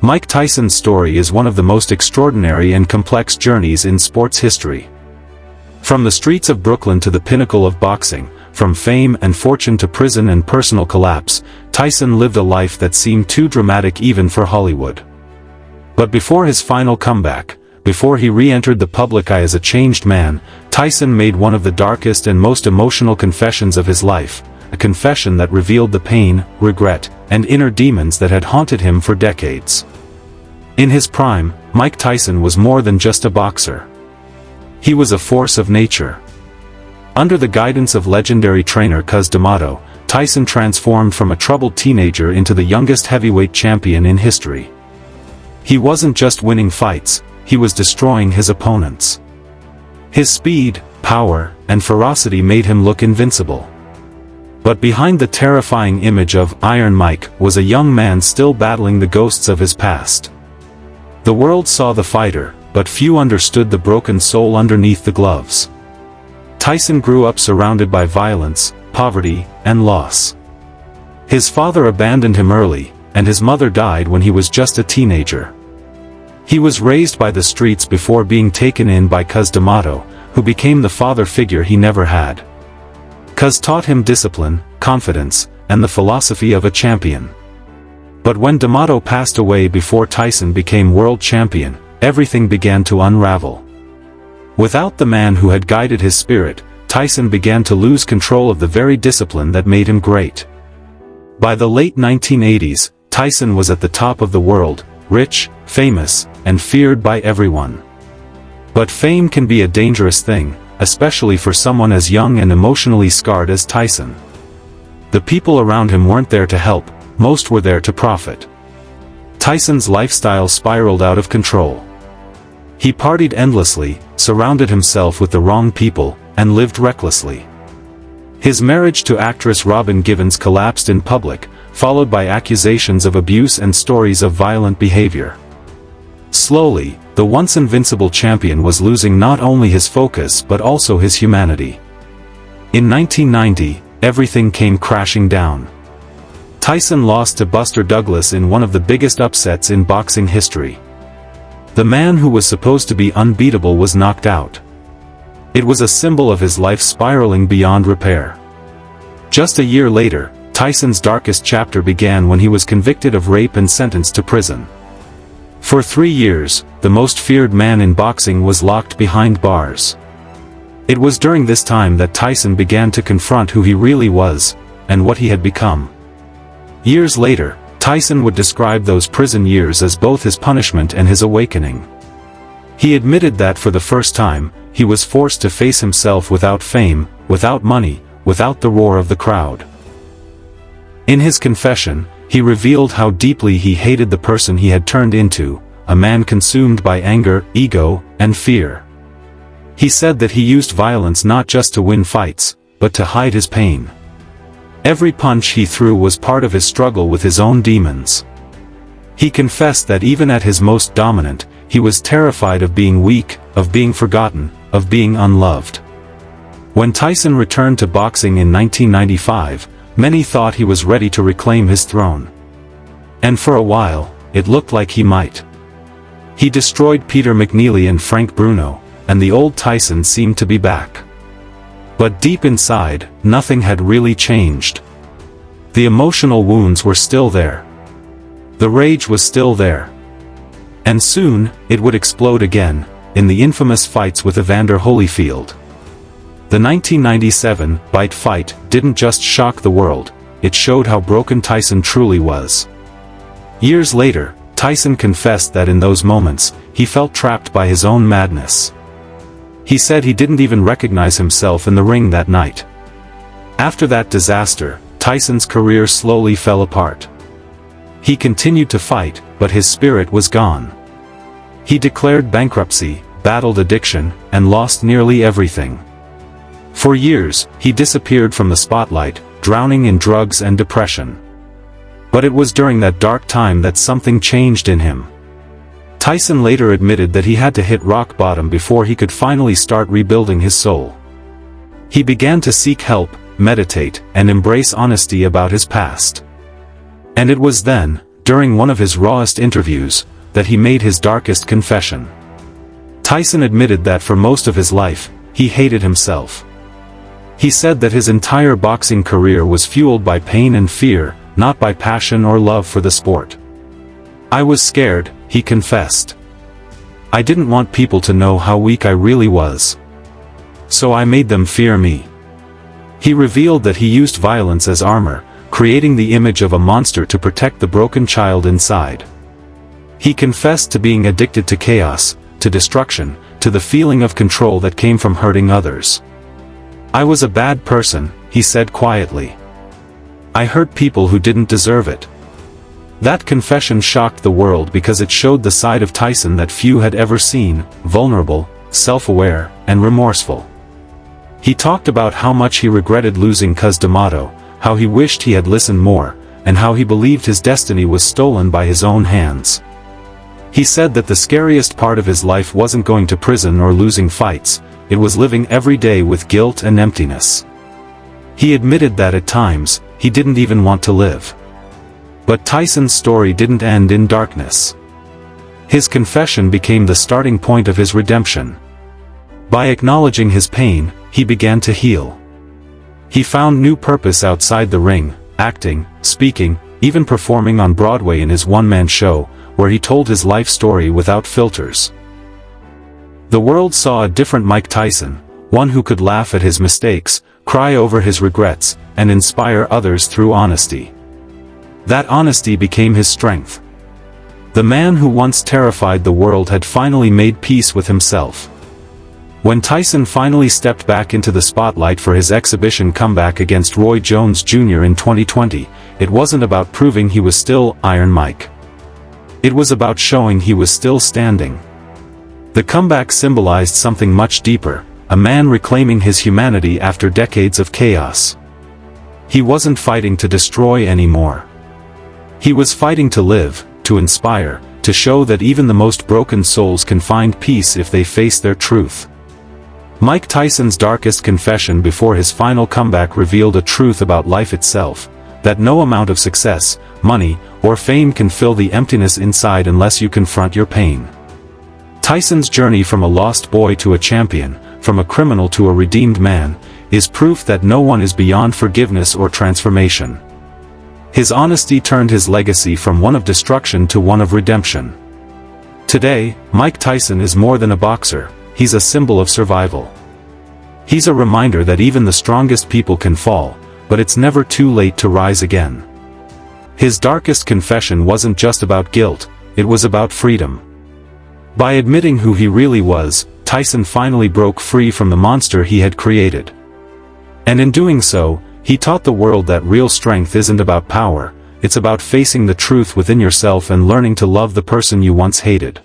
Mike Tyson's story is one of the most extraordinary and complex journeys in sports history. From the streets of Brooklyn to the pinnacle of boxing, from fame and fortune to prison and personal collapse, Tyson lived a life that seemed too dramatic even for Hollywood. But before his final comeback, before he re-entered the public eye as a changed man, Tyson made one of the darkest and most emotional confessions of his life, a confession that revealed the pain, regret, and inner demons that had haunted him for decades. In his prime, Mike Tyson was more than just a boxer. He was a force of nature. Under the guidance of legendary trainer Cus D'Amato, Tyson transformed from a troubled teenager into the youngest heavyweight champion in history. He wasn't just winning fights, he was destroying his opponents. His speed, power, and ferocity made him look invincible. But behind the terrifying image of Iron Mike was a young man still battling the ghosts of his past. The world saw the fighter, but few understood the broken soul underneath the gloves. Tyson grew up surrounded by violence, poverty, and loss. His father abandoned him early, and his mother died when he was just a teenager. He was raised by the streets before being taken in by Cus D'Amato, who became the father figure he never had. Cus taught him discipline, confidence, and the philosophy of a champion. But when D'Amato passed away before Tyson became world champion, everything began to unravel. Without the man who had guided his spirit, Tyson began to lose control of the very discipline that made him great. By the late 1980s, Tyson was at the top of the world, rich, famous, and feared by everyone. But fame can be a dangerous thing, especially for someone as young and emotionally scarred as Tyson. The people around him weren't there to help, most were there to profit. Tyson's lifestyle spiraled out of control. He partied endlessly, surrounded himself with the wrong people, and lived recklessly. His marriage to actress Robin Givens collapsed in public, followed by accusations of abuse and stories of violent behavior. Slowly, the once invincible champion was losing not only his focus but also his humanity. In 1990, everything came crashing down. Tyson lost to Buster Douglas in one of the biggest upsets in boxing history. The man who was supposed to be unbeatable was knocked out. It was a symbol of his life spiraling beyond repair. Just a year later, Tyson's darkest chapter began when he was convicted of rape and sentenced to prison. For 3 years, the most feared man in boxing was locked behind bars. It was during this time that Tyson began to confront who he really was, and what he had become. Years later, Tyson would describe those prison years as both his punishment and his awakening. He admitted that for the first time, he was forced to face himself without fame, without money, without the roar of the crowd. In his confession, he revealed how deeply he hated the person he had turned into, a man consumed by anger, ego, and fear. He said that he used violence not just to win fights, but to hide his pain. Every punch he threw was part of his struggle with his own demons. He confessed that even at his most dominant, he was terrified of being weak, of being forgotten, of being unloved. When Tyson returned to boxing in 1995, many thought he was ready to reclaim his throne. And for a while, it looked like he might. He destroyed Peter McNeely and Frank Bruno, and the old Tyson seemed to be back. But deep inside, nothing had really changed. The emotional wounds were still there. The rage was still there. And soon, it would explode again, in the infamous fights with Evander Holyfield. The 1997 Bite fight didn't just shock the world, it showed how broken Tyson truly was. Years later, Tyson confessed that in those moments, he felt trapped by his own madness. He said he didn't even recognize himself in the ring that night. After that disaster, Tyson's career slowly fell apart. He continued to fight, but his spirit was gone. He declared bankruptcy, battled addiction, and lost nearly everything. For years, he disappeared from the spotlight, drowning in drugs and depression. But it was during that dark time that something changed in him. Tyson later admitted that he had to hit rock bottom before he could finally start rebuilding his soul. He began to seek help, meditate, and embrace honesty about his past. And it was then, during one of his rawest interviews, that he made his darkest confession. Tyson admitted that for most of his life, he hated himself. He said that his entire boxing career was fueled by pain and fear, not by passion or love for the sport. "I was scared," he confessed. "I didn't want people to know how weak I really was. So I made them fear me." He revealed that he used violence as armor, creating the image of a monster to protect the broken child inside. He confessed to being addicted to chaos, to destruction, to the feeling of control that came from hurting others. "I was a bad person," he said quietly. "I hurt people who didn't deserve it." That confession shocked the world because it showed the side of Tyson that few had ever seen: vulnerable, self-aware, and remorseful. He talked about how much he regretted losing Cus D'Amato, how he wished he had listened more, and how he believed his destiny was stolen by his own hands. He said that the scariest part of his life wasn't going to prison or losing fights, it was living every day with guilt and emptiness. He admitted that at times, he didn't even want to live. But Tyson's story didn't end in darkness. His confession became the starting point of his redemption. By acknowledging his pain, he began to heal. He found new purpose outside the ring, acting, speaking, even performing on Broadway in his one-man show, where he told his life story without filters. The world saw a different Mike Tyson, one who could laugh at his mistakes, cry over his regrets, and inspire others through honesty. That honesty became his strength. The man who once terrified the world had finally made peace with himself. When Tyson finally stepped back into the spotlight for his exhibition comeback against Roy Jones Jr. in 2020, it wasn't about proving he was still Iron Mike. It was about showing he was still standing. The comeback symbolized something much deeper, a man reclaiming his humanity after decades of chaos. He wasn't fighting to destroy anymore. He was fighting to live, to inspire, to show that even the most broken souls can find peace if they face their truth. Mike Tyson's darkest confession before his final comeback revealed a truth about life itself, that no amount of success, money, or fame can fill the emptiness inside unless you confront your pain. Tyson's journey from a lost boy to a champion, from a criminal to a redeemed man, is proof that no one is beyond forgiveness or transformation. His honesty turned his legacy from one of destruction to one of redemption. Today, Mike Tyson is more than a boxer, he's a symbol of survival. He's a reminder that even the strongest people can fall, but it's never too late to rise again. His darkest confession wasn't just about guilt, it was about freedom. By admitting who he really was, Tyson finally broke free from the monster he had created. And in doing so, he taught the world that real strength isn't about power, it's about facing the truth within yourself and learning to love the person you once hated.